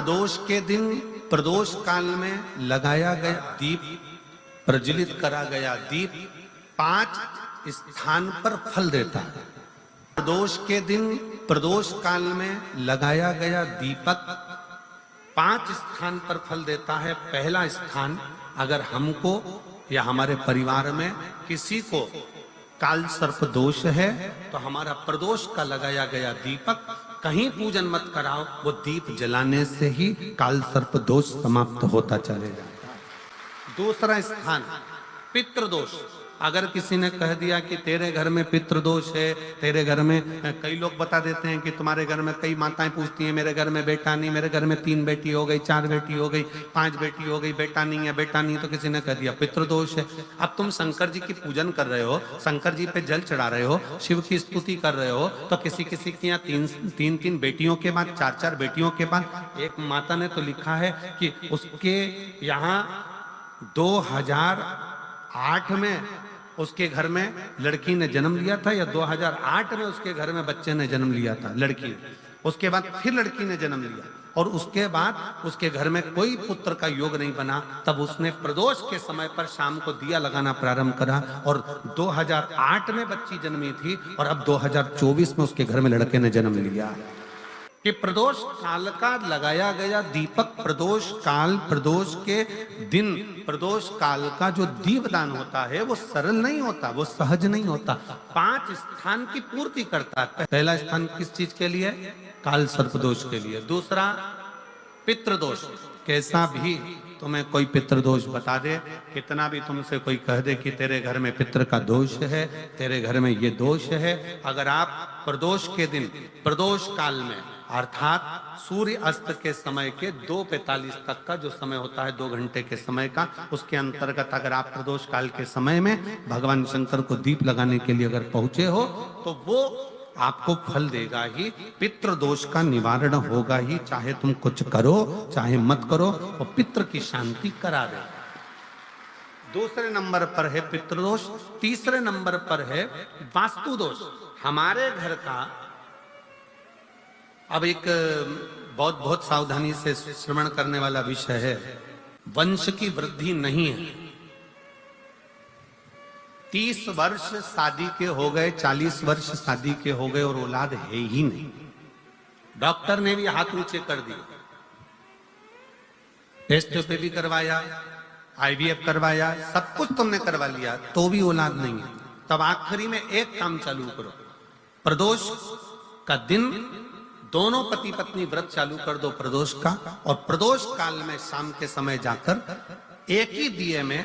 प्रदोष के दिन प्रदोष काल में लगाया गया दीप, प्रज्वलित करा गया दीप 5 स्थान पर फल देता है। प्रदोष के दिन प्रदोष काल में लगाया गया दीपक 5 स्थान पर फल देता है। पहला स्थान, अगर हमको या हमारे परिवार में किसी को काल सर्प दोष है तो हमारा प्रदोष का लगाया गया दीपक कहीं पूजन मत कराओ, वो दीप जलाने से ही काल सर्प दोष समाप्त होता चले जाता है। दूसरा स्थान, पितृदोष। अगर किसी ने कह दिया कि तेरे घर में पितृदोष है, तेरे घर में, कई लोग बता देते हैं कि तुम्हारे घर में, कई माताएं पूछती हैं मेरे घर में बेटा नहीं, मेरे घर में 3 बेटी हो गई, 4 बेटी हो गई, 5 बेटी हो गई, बेटा नहीं है, बेटा नहीं है, तो किसी ने कह दिया पितृदोष है। अब तुम शंकर जी की पूजन कर रहे हो, शंकर जी पे जल चढ़ा रहे हो, शिव की स्तुति कर रहे हो, तो किसी किसी की यहाँ 3 बेटियों के बाद, 4 बेटियों के बाद, एक माता ने तो लिखा है कि उसके यहाँ 2008 में उसके घर में लड़की ने जन्म लिया था, या 2008 में उसके घर में बच्चे ने जन्म लिया था, लड़की ने। उसके बाद फिर लड़की ने जन्म लिया और उसके बाद उसके घर में कोई पुत्र का योग नहीं बना। तब उसने प्रदोष के समय पर शाम को दिया लगाना प्रारंभ करा और 2008 में बच्ची जन्मी थी और अब 2024 में उसके घर में लड़के ने जन्म लिया। कि प्रदोष काल का लगाया गया दीपक, प्रदोष काल, प्रदोष के दिन, प्रदोष काल का जो दीपदान होता है वो सरल नहीं होता, वो सहज नहीं होता। 5 स्थान की पूर्ति करता है। पहला स्थान किस चीज के लिए? काल सर्प दोष के लिए। दूसरा, पितृदोष। कैसा भी तुम्हें कोई पितृदोष बता दे, कितना भी तुमसे कोई कह दे कि तेरे घर में पितृ का दोष है, तेरे घर में ये दोष है, अगर आप प्रदोष के दिन, प्रदोष काल में, अर्थात सूर्य अस्त के समय के 2:45 तक का जो समय होता है, 2 घंटे के समय का, उसके अंतर्गत अगर आप प्रदोष काल के समय में भगवान शंकर को दीप लगाने के लिए अगर पहुंचे हो तो वो आपको फल देगा ही, पितृदोष का निवारण होगा ही। चाहे तुम कुछ करो चाहे मत करो, वो पितृ की शांति करा दे। दूसरे नंबर पर है पितृदोष। तीसरे नंबर पर है वास्तु दोष। हमारे घर का, अब एक बहुत सावधानी से श्रवण करने वाला विषय है, वंश की वृद्धि नहीं है। 30 वर्ष शादी के हो गए, 40 वर्ष शादी के हो गए और औलाद है ही नहीं। डॉक्टर ने भी हाथ ऊंचे कर दिए, टेस्ट पे भी करवाया, IVF करवाया, सब कुछ तुमने करवा लिया, तो भी औलाद नहीं है। तब आखिरी में एक काम चालू करो, प्रदोष का दिन दोनों पति पत्नी व्रत चालू कर दो प्रदोष का, और प्रदोष काल में शाम के समय जाकर एक ही दिए में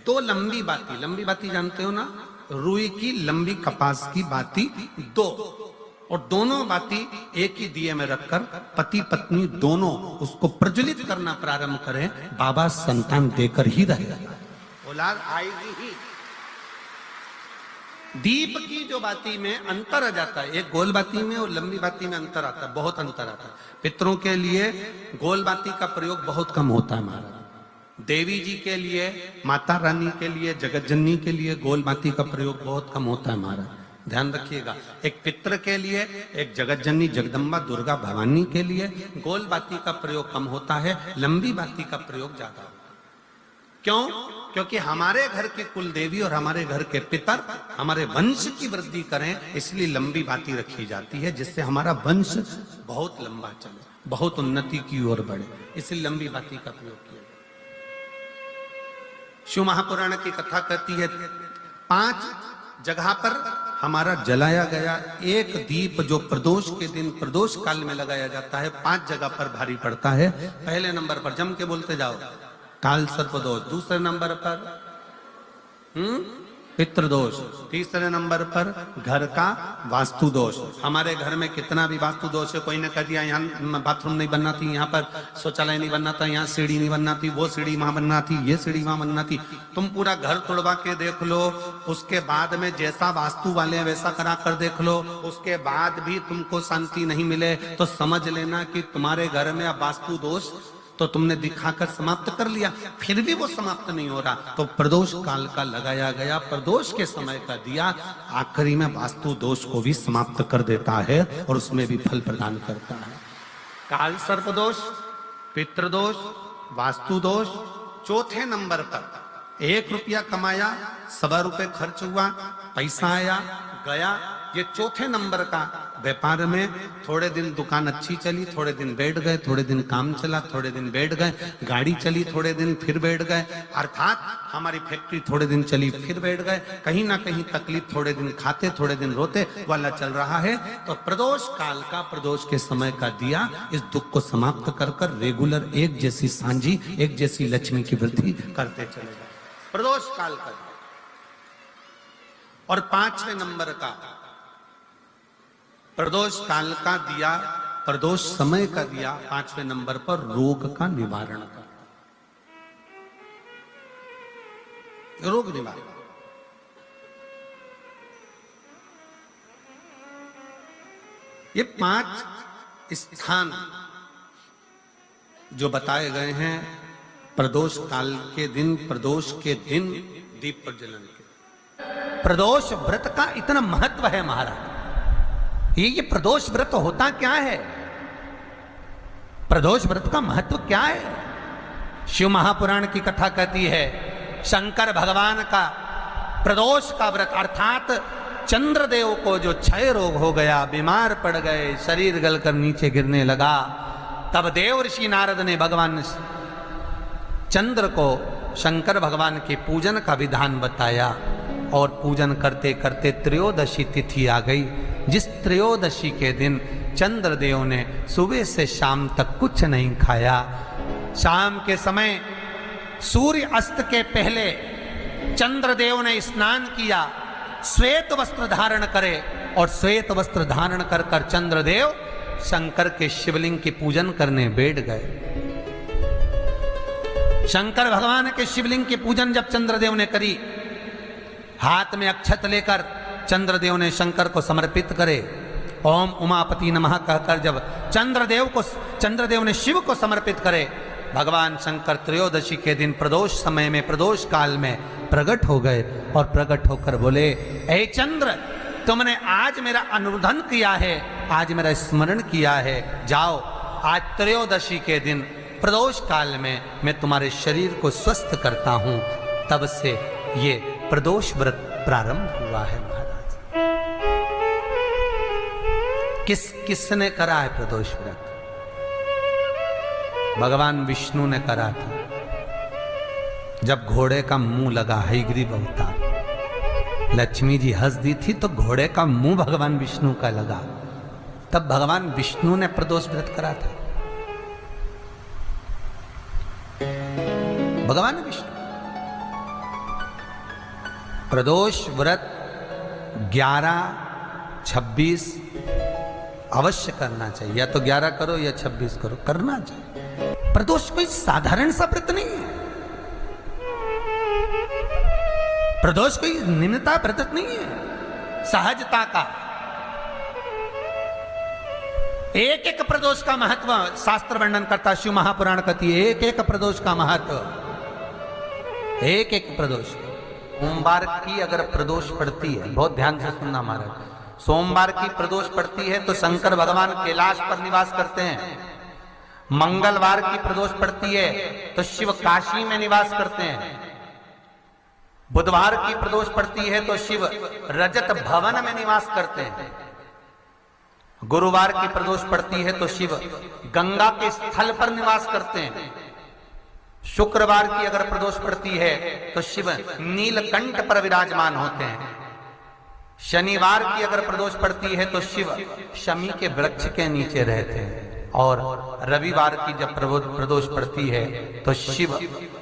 2 लंबी बाती जानते हो ना, रुई की लंबी कपास की बाती 2, और दोनों बाती एक ही दिए में रखकर पति पत्नी दोनों उसको प्रज्वलित करना प्रारंभ करें। बाबा संतान देकर ही रहेगा, औलाद आएगी ही। दीप की जो बाती में अंतर आ जाता है, एक गोल बाती में और लंबी बाती में अंतर आता है, बहुत अंतर आता है। पितरों के लिए गोल बाती का प्रयोग बहुत कम होता है महाराज। देवी जी के लिए, माता रानी के लिए, जगत जननी के लिए गोल बाती का प्रयोग बहुत कम होता है महाराज, ध्यान रखिएगा। एक पितृ के लिए, एक जगत जननी जगदम्बा दुर्गा भवानी के लिए गोल बाती का प्रयोग कम होता है, लंबी बाती का प्रयोग ज्यादा होता है। क्यों? क्योंकि हमारे घर की कुल देवी और हमारे घर के पितर हमारे वंश की वृद्धि करें, इसलिए लंबी बाती रखी जाती है, जिससे हमारा वंश बहुत लंबा चले, बहुत उन्नति की ओर बढ़े, इसलिए लंबी बाती का प्रयोग किया। शिव महापुराण की कथा कहती है 5 जगह पर हमारा जलाया गया एक दीप जो प्रदोष के दिन प्रदोष काल में लगाया जाता है, 5 जगह पर भारी पड़ता है। पहले नंबर पर, जम के बोलते जाओ, काल सर्प दोष। दूसरे नंबर पर पितृदोष। तीसरे नंबर पर घर का वास्तु दोष। हमारे घर में कितना भी वास्तु दोष है, कोई ने कह दिया यहाँ बाथरूम नहीं बनना थी, यहाँ पर शौचालय नहीं बनना था, यहाँ सीढ़ी नहीं बनना थी, वो सीढ़ी वहां बनना थी, ये सीढ़ी वहां बनना थी। तुम पूरा घर तोड़वा के देख लो, उसके बाद में जैसा वास्तु वाले हैं वैसा करा कर देख लो, उसके बाद भी तुमको शांति नहीं मिले तो समझ लेना कि तुम्हारे घर में अब वास्तु दोष तो तुमने दिखाकर समाप्त कर लिया, फिर भी वो समाप्त नहीं हो रहा, तो प्रदोष काल का लगाया गया प्रदोष के समय का दिया आखिरी में वास्तु दोष को भी समाप्त कर देता है और उसमें भी फल प्रदान करता है। काल सर्प दोष, पितृदोष, वास्तु दोष। चौथे नंबर पर 1 रुपया कमाया, 1.25 रुपये खर्च हुआ, पैसा आया गया। ये चौथे नंबर का व्यापार में थोड़े दिन दुकान अच्छी चली, थोड़े दिन बैठ गए, थोड़े दिन काम चला, थोड़े दिन बैठ गए, गाड़ी चली थोड़े दिन फिर बैठ गए, अर्थात हमारी फैक्ट्री थोड़े दिन चली फिर बैठ गए। कहीं ना कहीं तकलीफ, थोड़े दिन खाते थोड़े दिन रोते वाला चल रहा है। तो प्रदोष काल का, प्रदोष के समय का दिया इस दुख को समाप्त कर कर रेगुलर एक जैसी सांझी, एक जैसी लक्ष्मी की वृद्धि करते चले गए। प्रदोष काल का। और 5वें नंबर का प्रदोष काल का दिया, प्रदोष समय का दिया 5वें नंबर पर रोग का निवारण कर, रोग निवारण। ये 5 स्थान जो बताए गए हैं प्रदोष काल के दिन, प्रदोष के दिन दीप प्रज्वलन के। प्रदोष व्रत का इतना महत्व है महाराज। ये प्रदोष व्रत होता क्या है? प्रदोष व्रत का महत्व क्या है? शिव महापुराण की कथा कहती है शंकर भगवान का प्रदोष का व्रत, अर्थात चंद्रदेव को जो क्षय रोग हो गया, बीमार पड़ गए, शरीर गलकर नीचे गिरने लगा, तब देव ऋषि नारद ने भगवान चंद्र को शंकर भगवान के पूजन का विधान बताया। और पूजन करते करते त्रयोदशी तिथि आ गई, जिस त्रयोदशी के दिन चंद्रदेव ने सुबह से शाम तक कुछ नहीं खाया। शाम के समय सूर्य अस्त के पहले चंद्रदेव ने स्नान किया, श्वेत वस्त्र धारण करे, और श्वेत वस्त्र धारण कर कर चंद्रदेव शंकर के शिवलिंग की पूजन करने बैठ गए। शंकर भगवान के शिवलिंग की पूजन जब चंद्रदेव ने करी, हाथ में अक्षत लेकर चंद्रदेव ने शंकर को समर्पित करे, ओम उमापति नमः कहकर जब चंद्रदेव ने शिव को समर्पित करे, भगवान शंकर त्रयोदशी के दिन प्रदोष समय में, प्रदोष काल में प्रकट हो गए। और प्रकट होकर बोले, ऐ चंद्र, तुमने आज मेरा अनुरोधन किया है, आज मेरा स्मरण किया है, जाओ आज त्रयोदशी के दिन प्रदोष काल में मैं तुम्हारे शरीर को स्वस्थ करता हूं। तब से ये प्रदोष व्रत प्रारंभ हुआ है महाराज। किसने करा है प्रदोष व्रत? भगवान विष्णु ने करा था। जब घोड़े का मुंह लगा, हयग्रीव अवतार, लक्ष्मी जी हंस दी थी तो घोड़े का मुंह भगवान विष्णु का लगा, तब भगवान विष्णु ने प्रदोष व्रत करा था। भगवान विष्णु प्रदोष व्रत 11, 26 अवश्य करना चाहिए। या तो 11 करो या 26 करो, करना चाहिए। प्रदोष कोई साधारण सा व्रत नहीं है। प्रदोष कोई निम्नता व्रत नहीं है, सहजता का। एक एक प्रदोष का महत्व शास्त्र वर्णन करता, शिव महापुराण कहती है एक एक प्रदोष का महत्व, एक एक प्रदोष। सोमवार की अगर प्रदोष पड़ती है, बहुत ध्यान से सुनना महाराज, सोमवार की प्रदोष पड़ती है तो शंकर भगवान कैलाश पर निवास करते हैं। मंगलवार की प्रदोष पड़ती है तो शिव काशी में निवास करते हैं। बुधवार की प्रदोष पड़ती है तो शिव रजत भवन में निवास करते हैं। गुरुवार की प्रदोष पड़ती है तो शिव गंगा के स्थल पर निवास करते हैं। शुक्रवार की अगर प्रदोष पड़ती है तो शिव नीलकंठ पर विराजमान होते हैं। शनिवार की अगर प्रदोष पड़ती है तो शिव शमी के वृक्ष के नीचे रहते हैं। और रविवार की जब प्रदोष पड़ती है तो शिव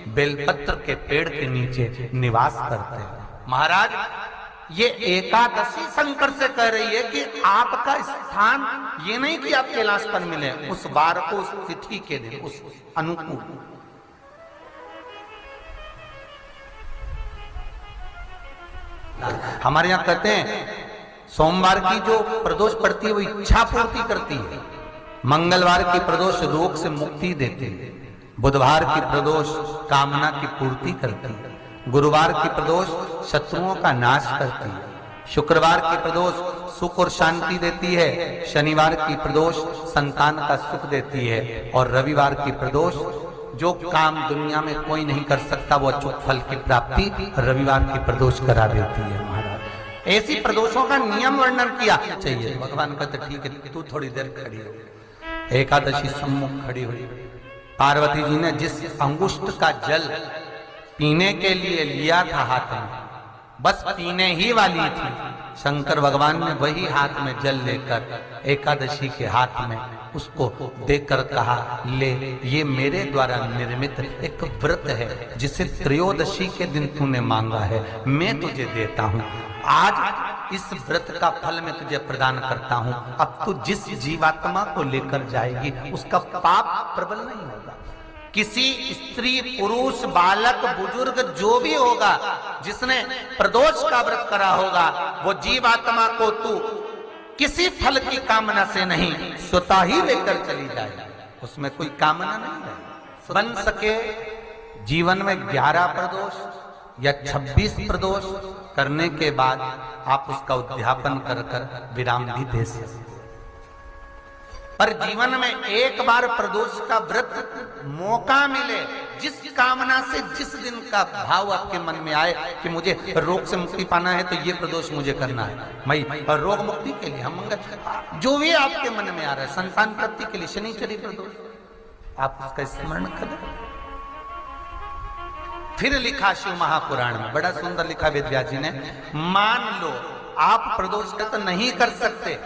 बेलपत्र के पेड़ के नीचे निवास करते हैं। महाराज, ये एकादशी शंकर से कह रही है कि आपका स्थान ये नहीं कि आप कैलाश पर मिले, उस वार को, उस तिथि के दिन, उस अनुकूल। हमारे यहां कहते हैं सोमवार की जो प्रदोष पड़ती है वो इच्छा पूर्ति करती है। मंगलवार की प्रदोष रोग से मुक्ति देती है। बुधवार की प्रदोष कामना की पूर्ति करती है। गुरुवार की प्रदोष शत्रुओं का नाश करती है। शुक्रवार की प्रदोष सुख और शांति देती है, शनिवार की प्रदोष संतान का सुख देती है, और रविवार की प्रदोष जो काम दुनिया में कोई नहीं कर सकता वो अचूक फल की प्राप्ति रविवार की प्रदोष करा देती है। महाराज ऐसी प्रदोषों का नियम वर्णन किया चाहिए। भगवान कहते ठीक है तू थोड़ी देर खड़ी हो। एकादशी सम्मुख खड़ी हुई, पार्वती जी ने जिस अंगुष्ठ का जल पीने के लिए लिया था हाथ में, बस पीने ही वाली थी, शंकर भगवान ने वही हाथ में जल लेकर एकादशी के हाथ में उसको देकर कहा ले, ये मेरे द्वारा निर्मित एक व्रत है जिसे त्रयोदशी के दिन तूने मांगा है, मैं तुझे देता हूँ। आज इस व्रत का फल मैं तुझे प्रदान करता हूँ। अब तू जिस जीवात्मा को लेकर जाएगी उसका पाप प्रबल नहीं होगा। किसी स्त्री पुरुष बालक बुजुर्ग जो भी होगा जिसने प्रदोष का व्रत करा होगा वो जीवात्मा को तू किसी फल की कामना से नहीं स्वतः ही लेकर चली जाए, उसमें कोई कामना नहीं है। बन सके जीवन में 11 प्रदोष या 26 प्रदोष करने के बाद आप उसका उद्यापन कर कर विराम भी दे सकते, पर जीवन में एक बार प्रदोष का व्रत मौका मिले, जिस कामना से जिस दिन का भाव आपके मन में आए कि मुझे रोग से मुक्ति पाना है तो ये प्रदोष मुझे करना है, मैं रोग मुक्ति के लिए हम मंगल जो भी आपके मन में आ रहा है, संतान प्राप्ति के लिए शनिचरी प्रदोष आप उसका स्मरण करें। फिर लिखा शिव महापुराण में, बड़ा सुंदर लिखा वेद व्यास जी ने, मान लो आप प्रदोष का तो नहीं कर सकते,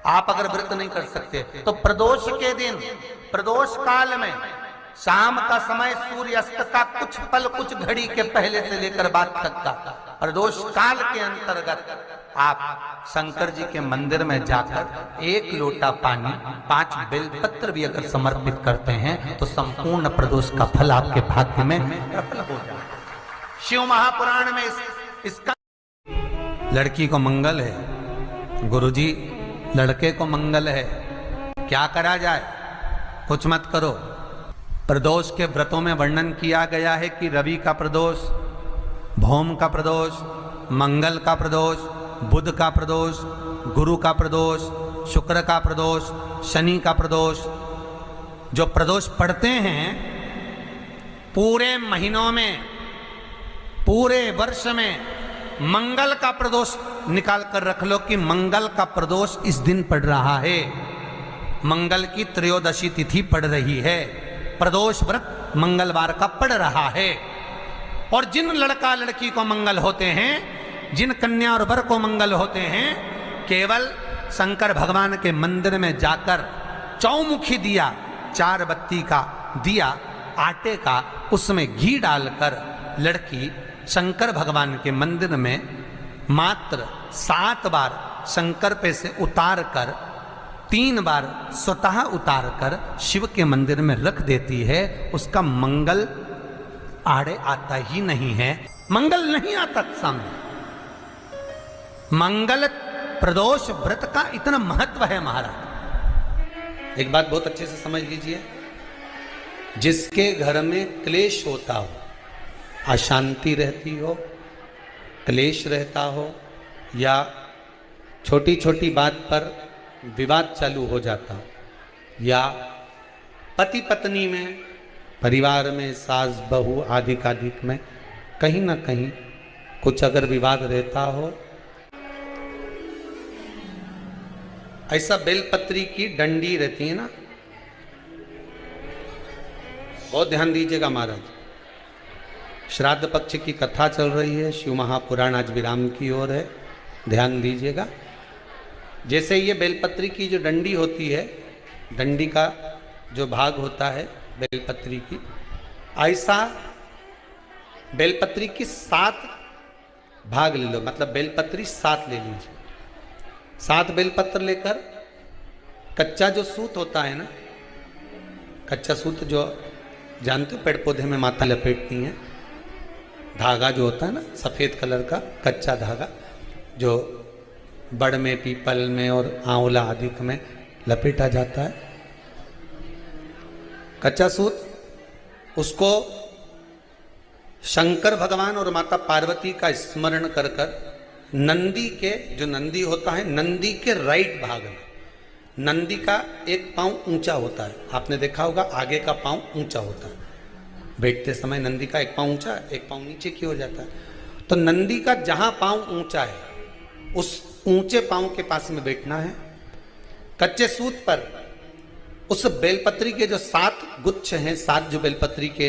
आप अगर व्रत नहीं कर सकते तो प्रदोष के दिन प्रदोष काल में शाम का समय सूर्य अस्त का कुछ पल कुछ घड़ी के पहले से लेकर बाद तक का प्रदोष काल के अंतर्गत आप शंकर जी के मंदिर में जाकर 1 लोटा पानी 5 बेलपत्र भी अगर समर्पित करते हैं तो संपूर्ण प्रदोष का फल आपके भाग्य में प्रबल हो जाए। शिव महापुराण में इसका लड़की को मंगल है, गुरुजी लड़के को मंगल है, क्या करा जाए? कुछ मत करो। प्रदोष के व्रतों में वर्णन किया गया है कि रवि का प्रदोष, भौम का प्रदोष, मंगल का प्रदोष, बुध का प्रदोष, गुरु का प्रदोष, शुक्र का प्रदोष, शनि का प्रदोष। जो प्रदोष पढ़ते हैं पूरे महीनों में, पूरे वर्ष में मंगल का प्रदोष निकाल कर रख लो कि मंगल का प्रदोष इस दिन पड़ रहा है, मंगल की त्रयोदशी तिथि पड़ रही है, प्रदोष व्रत मंगलवार का पड़ रहा है। और जिन लड़का लड़की को मंगल होते हैं, जिन कन्या और वर को मंगल होते हैं, केवल शंकर भगवान के मंदिर में जाकर चौमुखी दिया, 4 बत्ती का दिया आटे का, उसमें घी डालकर लड़की शंकर भगवान के मंदिर में मात्र 7 बार शंकर पे से उतार कर 3 बार स्वतः उतार कर शिव के मंदिर में रख देती है। उसका मंगल आड़े आता ही नहीं है, मंगल नहीं आता सामने। मंगल प्रदोष व्रत का इतना महत्व है महाराज। एक बात बहुत अच्छे से समझ लीजिए, जिसके घर में क्लेश होता हो, अशांति रहती हो, क्लेश रहता हो, या छोटी छोटी बात पर विवाद चालू हो जाता हो, या पति पत्नी में, परिवार में, सास बहू आदि में कहीं ना कहीं कुछ अगर विवाद रहता हो, ऐसा बेलपत्री की डंडी रहती है ना, बहुत ध्यान दीजिएगा महाराज। श्राद्ध पक्ष की कथा चल रही है, शिव महापुराण आज विराम की ओर है, ध्यान दीजिएगा। जैसे ये बेलपत्री की जो डंडी होती है, डंडी का जो भाग होता है बेलपत्री की, ऐसा बेलपत्री की 7 भाग ले लो, मतलब बेलपत्री 7 ले लीजिए। 7 बेलपत्र लेकर कच्चा जो सूत होता है ना, कच्चा सूत जो जानते हो पेड़ पौधे में माता लपेटती हैं, धागा जो होता है ना सफ़ेद कलर का कच्चा धागा जो बड़ में, पीपल में और आंवला आदि में लपेटा जाता है, कच्चा सूत, उसको शंकर भगवान और माता पार्वती का स्मरण कर कर नंदी के, जो नंदी होता है, नंदी के राइट भाग में नंदी का एक पांव ऊंचा होता है। आपने देखा होगा आगे का पांव ऊंचा होता है, बैठते समय नंदी का एक पांव ऊंचा, एक पांव नीचे की हो जाता है। तो नंदी का जहां पांव ऊंचा है उस ऊंचे पांव के पास में बैठना है। कच्चे सूत पर उस बेलपत्री के जो 7 गुच्छ हैं, 7 जो बेलपत्री के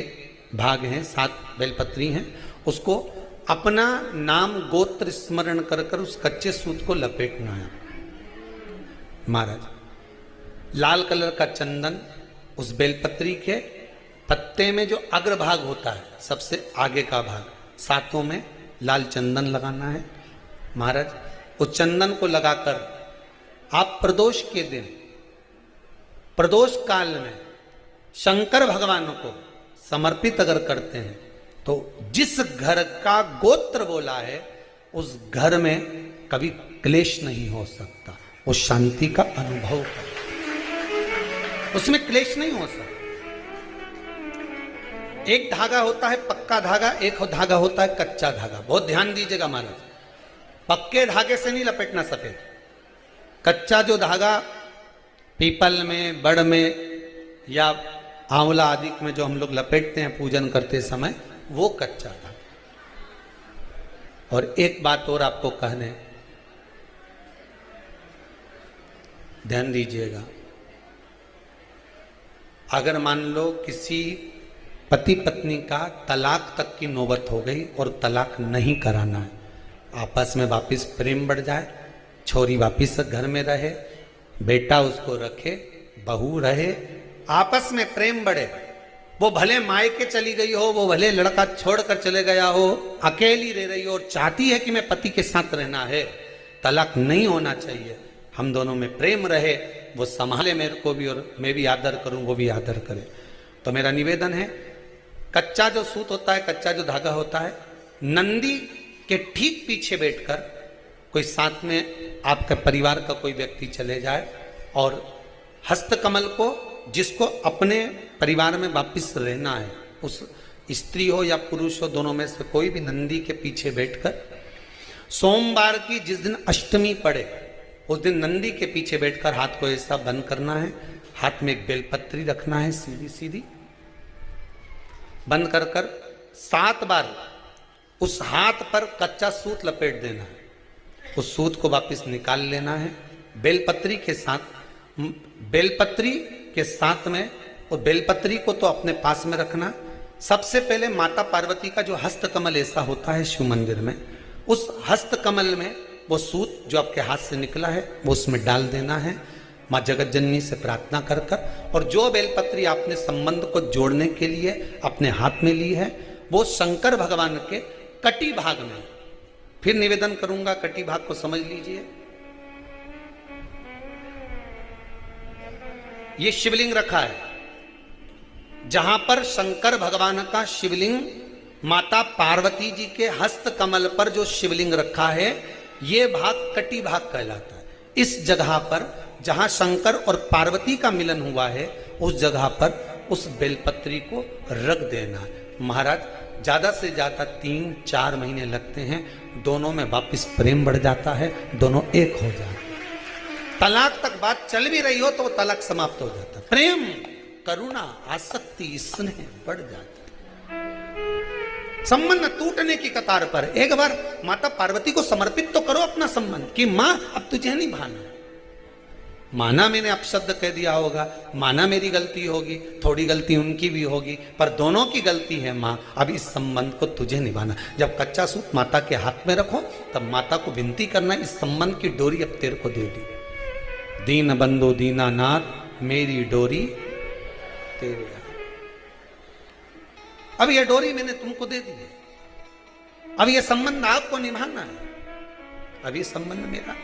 भाग हैं, 7 बेलपत्री हैं, उसको अपना नाम गोत्र स्मरण कर कर उस कच्चे सूत को लपेटना है। महाराज लाल कलर का चंदन उस बेलपत्री के पत्ते में जो अग्रभाग होता है, सबसे आगे का भाग, 7 में लाल चंदन लगाना है। महाराज उस चंदन को लगाकर आप प्रदोष के दिन, प्रदोष काल में शंकर भगवान को समर्पित अगर करते हैं तो जिस घर का गोत्र बोला है उस घर में कभी क्लेश नहीं हो सकता, वो शांति का अनुभव कर, उसमें क्लेश नहीं हो सकता। एक धागा होता है पक्का धागा, एक धागा होता है कच्चा धागा। बहुत ध्यान दीजिएगा महाराज, पक्के धागे से नहीं लपेटना सफेद। कच्चा जो धागा पीपल में, बड़ में या आंवला आदि में जो हम लोग लपेटते हैं पूजन करते समय, वो कच्चा धागा। और एक बात और आपको कहने, ध्यान दीजिएगा, अगर मान लो किसी पति पत्नी का तलाक तक की नौबत हो गई और तलाक नहीं कराना है, आपस में वापिस प्रेम बढ़ जाए, छोरी वापिस घर में रहे, बेटा उसको रखे, बहू रहे, आपस में प्रेम बढ़े, वो भले मायके चली गई हो, वो भले लड़का छोड़कर चले गया हो, अकेली रह रही हो और चाहती है कि मैं पति के साथ रहना है, तलाक नहीं होना चाहिए, हम दोनों में प्रेम रहे, वो संभाले मेरे को भी और मैं भी आदर करूं, वो भी आदर करे। तो मेरा निवेदन है, कच्चा जो सूत होता है, कच्चा जो धागा होता है, नंदी के ठीक पीछे बैठकर कोई साथ में आपके परिवार का कोई व्यक्ति चले जाए और हस्तकमल को, जिसको अपने परिवार में वापिस रहना है, उस स्त्री हो या पुरुष हो, दोनों में से कोई भी नंदी के पीछे बैठकर सोमवार की जिस दिन अष्टमी पड़े उस दिन नंदी के पीछे बैठकर हाथ को ऐसा बंद करना है, हाथ में एक बेलपत्री रखना है, सीधी सीधी बंद कर कर 7 बार उस हाथ पर कच्चा सूत लपेट देना है। उस सूत को वापस निकाल लेना है बेलपत्री के साथ, बेलपत्री के साथ में, और बेलपत्री को तो अपने पास में रखना। सबसे पहले माता पार्वती का जो हस्तकमल ऐसा होता है शिव मंदिर में, उस हस्तकमल में वो सूत जो आपके हाथ से निकला है वो उसमें डाल देना है, माँ जगत जननी से प्रार्थना कर कर, और जो बेलपत्री आपने संबंध को जोड़ने के लिए अपने हाथ में ली है वो शंकर भगवान के कटी भाग में, फिर निवेदन करूंगा कटी भाग को समझ लीजिए। ये शिवलिंग रखा है, जहां पर शंकर भगवान का शिवलिंग, माता पार्वती जी के हस्त कमल पर जो शिवलिंग रखा है, ये भाग कटी भाग कहलाता है। इस जगह पर जहां शंकर और पार्वती का मिलन हुआ है, उस जगह पर उस बेलपत्री को रख देना है। महाराज ज्यादा से ज्यादा 3-4 महीने लगते हैं, दोनों में वापिस प्रेम बढ़ जाता है, दोनों एक हो जाते हैं। तलाक तक बात चल भी रही हो तो वो तलाक समाप्त हो जाता है, प्रेम, करुणा, आसक्ति, स्नेह बढ़ जाता है। संबंध टूटने की कतार पर एक बार माता पार्वती को समर्पित तो करो अपना संबंध कि मां अब तुझे नहीं भाना। माना मैंने अपशब्द कह दिया होगा, माना मेरी गलती होगी, थोड़ी गलती उनकी भी होगी, पर दोनों की गलती है मां, अब इस संबंध को तुझे निभाना। जब कच्चा सूत माता के हाथ में रखो तब माता को विनती करना, इस संबंध की डोरी अब तेरे को दे दी। दीन बंधु दीनानाथ मेरी डोरी तेरे, अब ये डोरी मैंने तुमको दे दी है, अब ये संबंध आपको निभाना है, अब ये संबंध मेरा।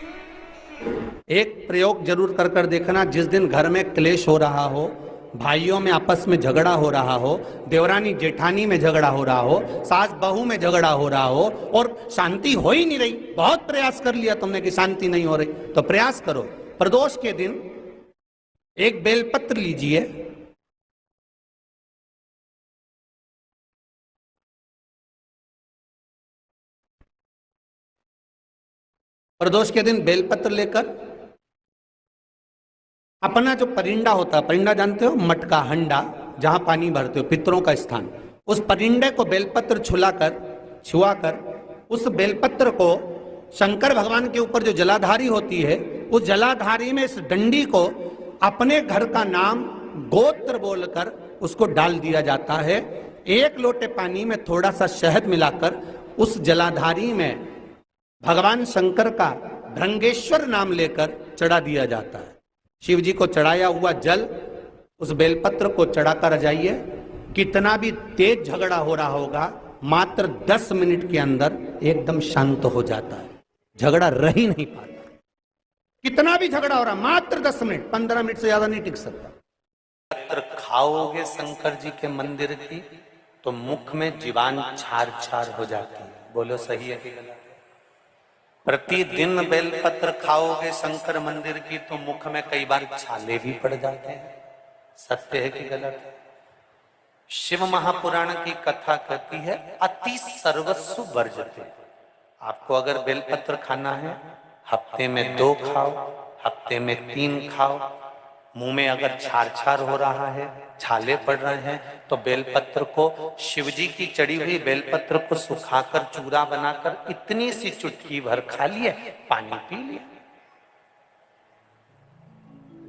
एक प्रयोग जरूर कर कर देखना, जिस दिन घर में क्लेश हो रहा हो, भाइयों में आपस में झगड़ा हो रहा हो, देवरानी जेठानी में झगड़ा हो रहा हो, सास बहू में झगड़ा हो रहा हो और शांति हो ही नहीं रही, बहुत प्रयास कर लिया तुमने कि शांति नहीं हो रही, तो प्रयास करो, प्रदोष के दिन एक बेलपत्र लीजिए, प्रदोष के दिन बेलपत्र लेकर अपना जो परिंडा होता है, परिंडा जानते हो, मटका, हंडा, जहां पानी भरते हो, पितरों का स्थान, उस परिंडे को बेलपत्र छुआकर उस बेलपत्र को शंकर भगवान के ऊपर जो जलाधारी होती है, उस जलाधारी में इस डंडी को अपने घर का नाम गोत्र बोलकर उसको डाल दिया जाता है। एक लोटे पानी में थोड़ा सा शहद मिलाकर उस जलाधारी में भगवान शंकर का भृंगेश्वर नाम लेकर चढ़ा दिया जाता है। शिव जी को चढ़ाया हुआ जल उस बेलपत्र को चढ़ाकर जाइए, कितना भी तेज झगड़ा हो रहा होगा, मात्र 10 मिनट के अंदर एकदम शांत हो जाता है, झगड़ा रह ही नहीं पाता। कितना भी झगड़ा हो रहा, मात्र 10 मिनट, 15 मिनट से ज्यादा नहीं टिक सकता। पत्र खाओगे शंकर जी के मंदिर की तो मुख में जीवान छार छार हो जाती है। बोलो सही है कि गलत? प्रतिदिन बेलपत्र खाओगे शंकर मंदिर की तो मुख में कई बार छाले भी पड़ जाते हैं। सत्य है कि गलत है? शिव महापुराण की कथा कहती है अति सर्वस्व वर्जते। आपको अगर बेलपत्र खाना है, हफ्ते में 2 खाओ, हफ्ते में 3 खाओ। मुंह में अगर छार छार हो रहा है, छाले पड़ रहे हैं, तो बेलपत्र को, शिवजी की चढ़ी हुई बेलपत्र को सुखाकर चूरा बनाकर इतनी सी चुटकी भर खा लिया, पानी पी लिया।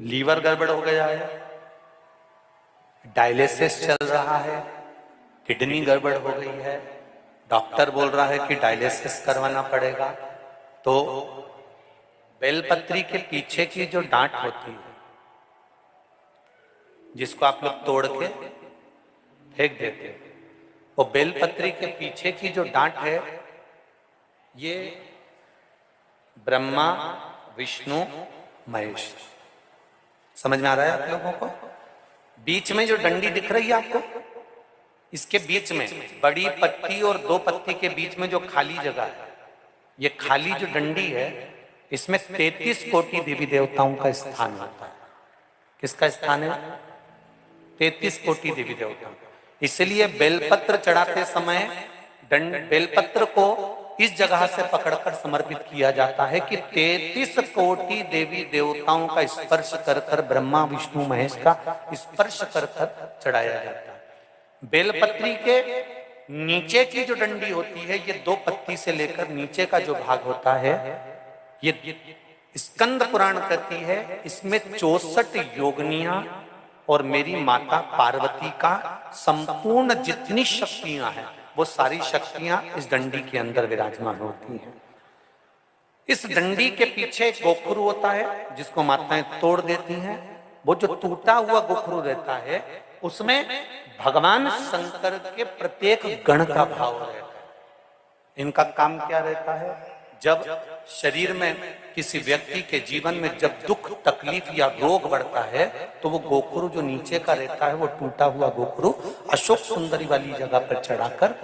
लीवर गड़बड़ हो गया है, डायलिसिस चल रहा है, किडनी गड़बड़ हो गई है, डॉक्टर बोल रहा है कि डायलिसिस करवाना पड़ेगा, तो बेलपत्री के पीछे की जो डांट होती है, जिसको आप लोग तोड़ के फेंक देते हैं, वो बेलपत्री के पीछे की जो डांट है, ये ब्रह्मा, विष्णु, महेश। समझ में आ रहा है आप लोगों को? बीच में जो डंडी दिख रही है आपको, इसके बीच में बड़ी पत्ती और 2 पत्ती के बीच में जो खाली जगह है, ये खाली जो डंडी है, इसमें 33 कोटि देवी देवताओं का स्थान होता है। किसका स्थान है? 33 कोटि देवी देवता। इसलिए बेलपत्र चढ़ाते समय बेलपत्र को इस जगह से पकड़कर समर्पित किया जाता है कि 33 कोटि देवी देवताओं का स्पर्श कर कर, ब्रह्मा विष्णु महेश का स्पर्श कर कर चढ़ाया जाता है। बेलपत्री के नीचे की जो डंडी होती है, ये 2 पत्ती से लेकर नीचे का जो भाग होता है, ये स्कंद पुराण कहती है, इसमें 64 योगनियां और मेरी माता पार्वती का संपूर्ण जितनी शक्तियां हैं, वो सारी शक्तियां इस डंडी के अंदर विराजमान होती हैं। इस डंडी के पीछे एक गोखरू होता है, जिसको माताएं तोड़ देती हैं। वो जो टूटा हुआ गोखरू रहता है, उसमें भगवान शंकर के प्रत्येक गण का भाव रहता है। इनका काम क्या रहता है? जब शरीर में किसी व्यक्ति के जीवन में जब दुख, तकलीफ या रोग बढ़ता है, तो वो गोखरू जो नीचे का रहता है, वो टूटा हुआ गोखरू अशोक सुंदरी वाली जगह पर चढ़ाकर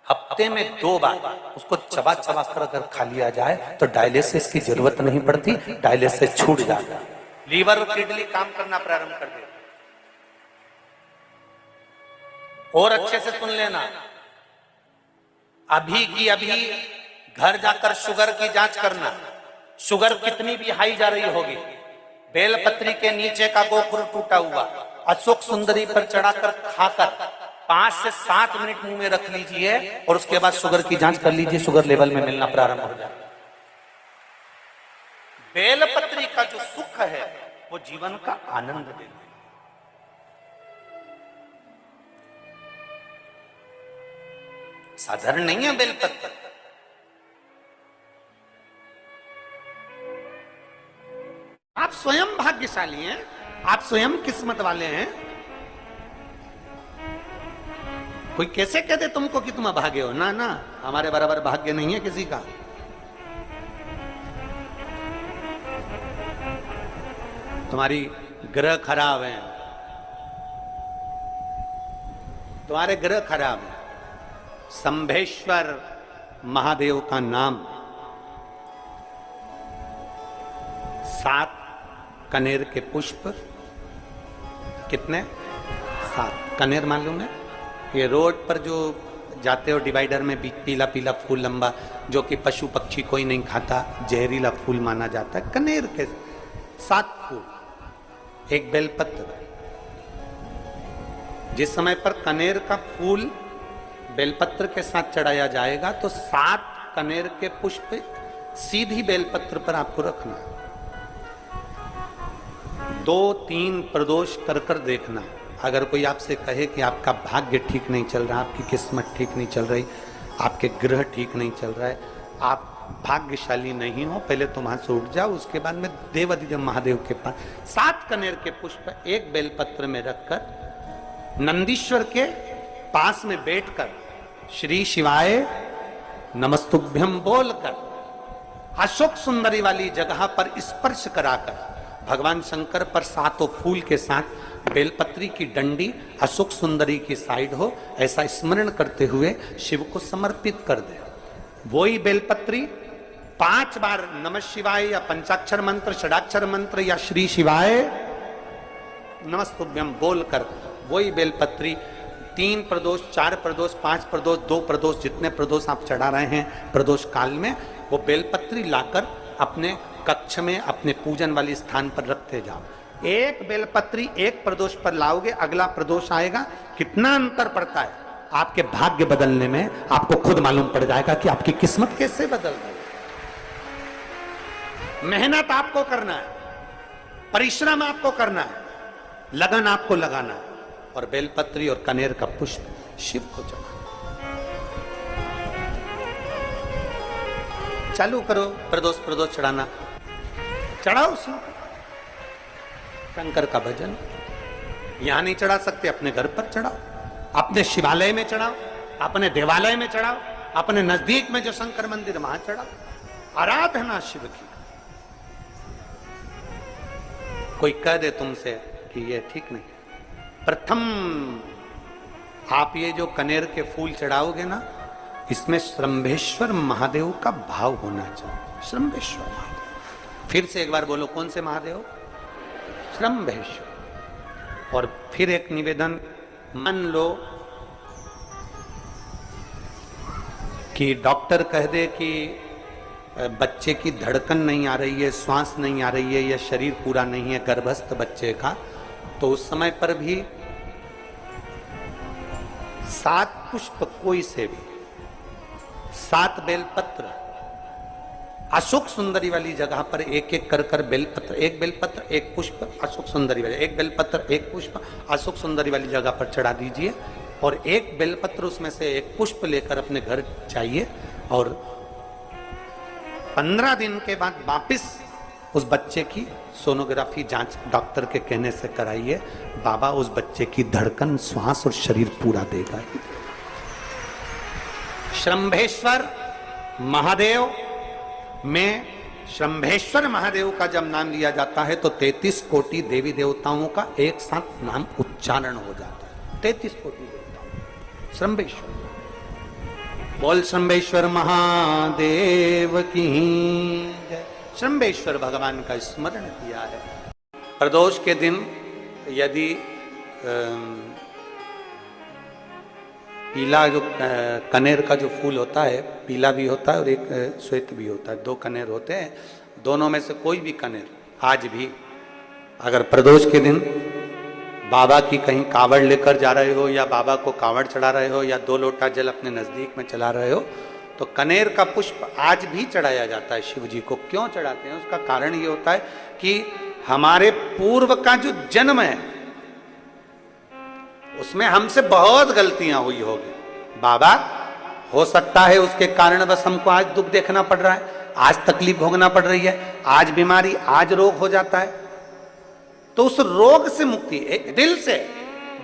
हफ्ते में 2 बार उसको चबा चबा कर अगर खा लिया जाए तो डायलिसिस की जरूरत नहीं पड़ती, डायलिसिस छूट जाता है, लीवर और किडनी काम करना प्रारंभ कर देते। और अच्छे से सुन लेना, अभी की अभी घर जाकर शुगर की जांच करना। शुगर कितनी भी हाई जा रही होगी, बेलपत्री के नीचे का गोखरू टूटा हुआ अशोक सुंदरी पर चढ़ाकर खाकर 5 से 7 मिनट मुंह में रख लीजिए और उसके बाद शुगर की जांच कर लीजिए, शुगर लेवल में मिलना प्रारंभ हो जाए। बेलपत्री का जो सुख है, वो जीवन का आनंद देना है। साधारण नहीं है बेलपत्र। आप स्वयं भाग्यशाली हैं, आप स्वयं किस्मत वाले हैं। कोई कैसे कह दे तुमको कि तुम अभागे हो? ना ना, हमारे बराबर भाग्य नहीं है किसी का। तुम्हारी ग्रह खराब है, तुम्हारे ग्रह खराब है। शंभेश्वर महादेव का नाम 7 कनेर के पुष्प, कितने? 7 कनेर मालूम है? ये रोड पर जो जाते हो डिवाइडर में पीला पीला फूल लंबा, जो कि पशु पक्षी कोई नहीं खाता, जहरीला फूल माना जाता है। कनेर के 7 फूल, एक बेलपत्र। जिस समय पर कनेर का फूल बेलपत्र के साथ चढ़ाया जाएगा तो 7 कनेर के पुष्प सीधी बेलपत्र पर आपको रखना, 2-3 प्रदोष कर कर देखना। अगर कोई आपसे कहे कि आपका भाग्य ठीक नहीं चल रहा, आपकी किस्मत ठीक नहीं चल रही, आपके ग्रह ठीक नहीं चल रहा है, आप भाग्यशाली नहीं हो, पहले तुम वहां से उठ जाओ, उसके बाद में देवाधिदेव महादेव के पास 7 कनेर के पुष्प एक बेलपत्र में रखकर नंदीश्वर के पास में बैठकर श्री शिवाय नमस्तुभ्यम बोलकर अशोक सुंदरी वाली जगह पर स्पर्श कराकर भगवान शंकर पर 7 फूल के साथ बेलपत्री की डंडी अशोक सुंदरी की साइड हो, ऐसा स्मरण करते हुए शिव को समर्पित कर दे। वही बेलपत्री 5 बार नमः शिवाय या पंचाक्षर मंत्र, षडाक्षर मंत्र या श्री शिवाय नमस्तुभ्यम बोलकर वही बेलपत्री 3 प्रदोष, 4 प्रदोष, 5 प्रदोष, 2 प्रदोष, जितने प्रदोष आप चढ़ा रहे हैं प्रदोष काल में, वो बेलपत्री लाकर अपने कक्ष में अपने पूजन वाले स्थान पर रखते जाओ। एक बेलपत्री एक प्रदोष पर लाओगे, अगला प्रदोष आएगा, कितना अंतर पड़ता है आपके भाग्य बदलने में, आपको खुद मालूम पड़ जाएगा कि आपकी किस्मत कैसे बदल रही है। मेहनत आपको करना है, परिश्रम आपको करना है, लगन आपको लगाना है, और बेलपत्री और कनेर का पुष्प शिव को चढ़ाना। चालू करो प्रदोष चढ़ाना, चढ़ाओ शिव शंकर का भजन। यहां नहीं चढ़ा सकते, अपने घर पर चढ़ाओ, अपने शिवालय में चढ़ाओ, अपने देवालय में चढ़ाओ, अपने नजदीक में जो शंकर मंदिर वहां चढ़ाओ, आराधना शिव की। कोई कह दे तुमसे कि ये ठीक नहीं, प्रथम आप ये जो कनेर के फूल चढ़ाओगे ना, इसमें श्रंभेश्वर महादेव का भाव होना चाहिए। श्रंभेश्वर महादेव, फिर से एक बार बोलो, कौन से महादेव? श्रंभेश्वर। और फिर एक निवेदन, मान लो कि डॉक्टर कह दे कि बच्चे की धड़कन नहीं आ रही है, श्वास नहीं आ रही है, या शरीर पूरा नहीं है गर्भस्थ बच्चे का, तो उस समय पर भी 7 पुष्प कोई से भी, 7 बेलपत्र अशोक सुंदरी वाली जगह पर एक एक कर कर बेलपत्र, एक बेलपत्र एक पुष्प अशोक सुंदरी वाली, एक बेलपत्र एक पुष्प अशोक सुंदरी वाली जगह पर चढ़ा दीजिए, और एक बेलपत्र उसमें से एक पुष्प लेकर अपने घर चाहिए, और 15 दिन के बाद वापिस उस बच्चे की सोनोग्राफी जांच डॉक्टर के कहने से कराइए। बाबा उस बच्चे की धड़कन, श्वास और शरीर पूरा देगा। श्रंभेश्वर महादेव में श्रंभेश्वर महादेव का जब नाम लिया जाता है तो 33 कोटि देवी देवताओं का एक साथ नाम उच्चारण हो जाता है। 33 कोटि देवताओं। श्रंभेश्वर, बोल श्रंभेश्वर महादेव की जय। श्रंभेश्वर भगवान का स्मरण किया है। प्रदोष के दिन यदि पीला जो कनेर का जो फूल होता है, पीला भी होता है और एक श्वेत भी होता है, 2 कनेर होते हैं, दोनों में से कोई भी कनेर आज भी अगर प्रदोष के दिन बाबा की कहीं कावड़ लेकर जा रहे हो, या बाबा को कावड़ चढ़ा रहे हो, या 2 लोटा जल अपने नजदीक में चला रहे हो, तो कनेर का पुष्प आज भी चढ़ाया जाता है शिव जी को। क्यों चढ़ाते हैं? उसका कारण ये होता है कि हमारे पूर्व का जो जन्म है उसमें हमसे बहुत गलतियां हुई होगी। बाबा, हो सकता है उसके कारण बस हमको आज दुख देखना पड़ रहा है, आज तकलीफ भोगना पड़ रही है, आज बीमारी, आज रोग हो जाता है। तो उस रोग से मुक्ति एक दिल से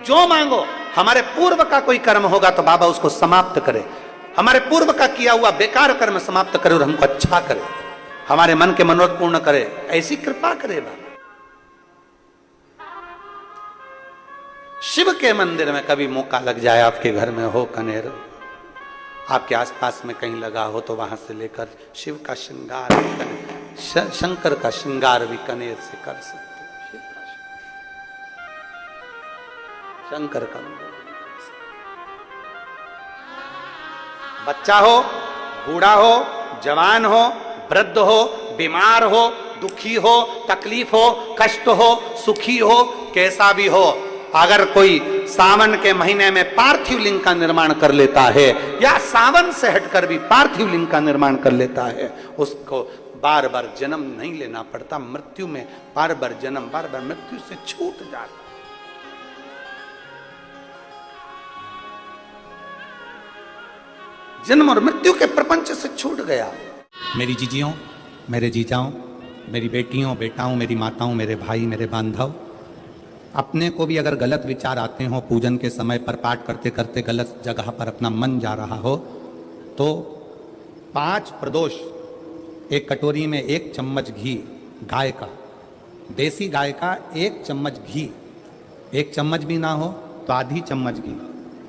जो मांगो, हमारे पूर्व का कोई कर्म होगा तो बाबा उसको समाप्त करे, हमारे पूर्व का किया हुआ बेकार कर्म समाप्त करे और हमको अच्छा करे, हमारे मन के मनोरथ पूर्ण करे, ऐसी कृपा करे बाबा। शिव के मंदिर में कभी मौका लग जाए, आपके घर में हो कनेर, आपके आसपास में कहीं लगा हो, तो वहां से लेकर शिव का श्रृंगार, शंकर का श्रृंगार भी कनेर से कर सकते हो। शिव का शंकर का बच्चा हो, बूढ़ा हो, जवान हो, वृद्ध हो, बीमार हो, दुखी हो, तकलीफ हो, कष्ट हो, सुखी हो, कैसा भी हो, अगर कोई सावन के महीने में पार्थिव लिंग का निर्माण कर लेता है या सावन से हटकर भी पार्थिव लिंग का निर्माण कर लेता है, उसको बार बार जन्म नहीं लेना पड़ता। मृत्यु में बार बार जन्म, बार बार मृत्यु से छूट जाता। जन्म और मृत्यु के प्रपंच से छूट गया। मेरी जीजियों, मेरे जीजाओं, मेरी बेटियों, बेटाओं, मेरी माताओं, मेरे भाई, मेरे बांधव, अपने को भी अगर गलत विचार आते हो, पूजन के समय पर पाठ करते करते गलत जगह पर अपना मन जा रहा हो, तो 5 प्रदोष, एक कटोरी में 1 चम्मच घी गाय का, देसी गाय का 1 चम्मच घी, 1 चम्मच भी ना हो तो आधी चम्मच घी,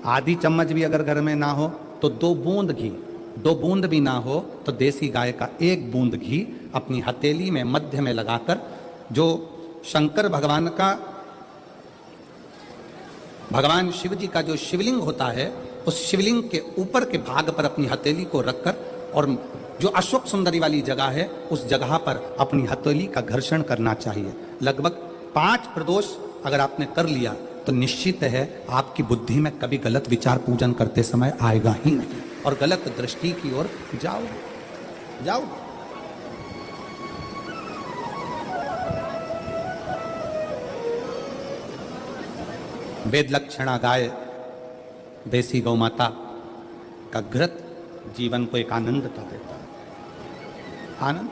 आधी चम्मच भी अगर घर में ना हो तो 2 बूंद घी, 2 बूंद भी ना हो तो देसी गाय का 1 बूंद घी अपनी हथेली में मध्य में लगाकर, जो शंकर भगवान का, भगवान शिव जी का जो शिवलिंग होता है, उस शिवलिंग के ऊपर के भाग पर अपनी हथेली को रखकर, और जो अशोक सुंदरी वाली जगह है उस जगह पर अपनी हथेली का घर्षण करना चाहिए। लगभग 5 प्रदोष अगर आपने कर लिया तो निश्चित है आपकी बुद्धि में कभी गलत विचार पूजन करते समय आएगा ही नहीं, और गलत दृष्टि की ओर जाओगे। वेद लक्षणा गाय, देसी गौ माता का घृत जीवन को एक आनंदता देता है। आनंद।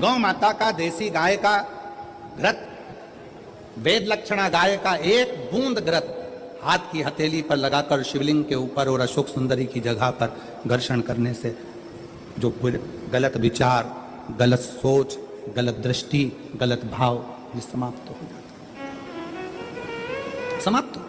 गौ माता का, देसी गाय का घृत, वेद लक्षणा गाय का 1 बूंद घृत हाथ की हथेली पर लगाकर शिवलिंग के ऊपर और अशोक सुंदरी की जगह पर घर्षण करने से जो गलत विचार, गलत सोच, गलत दृष्टि, गलत भाव, ये समाप्त हो जाता है, समाप्त हो।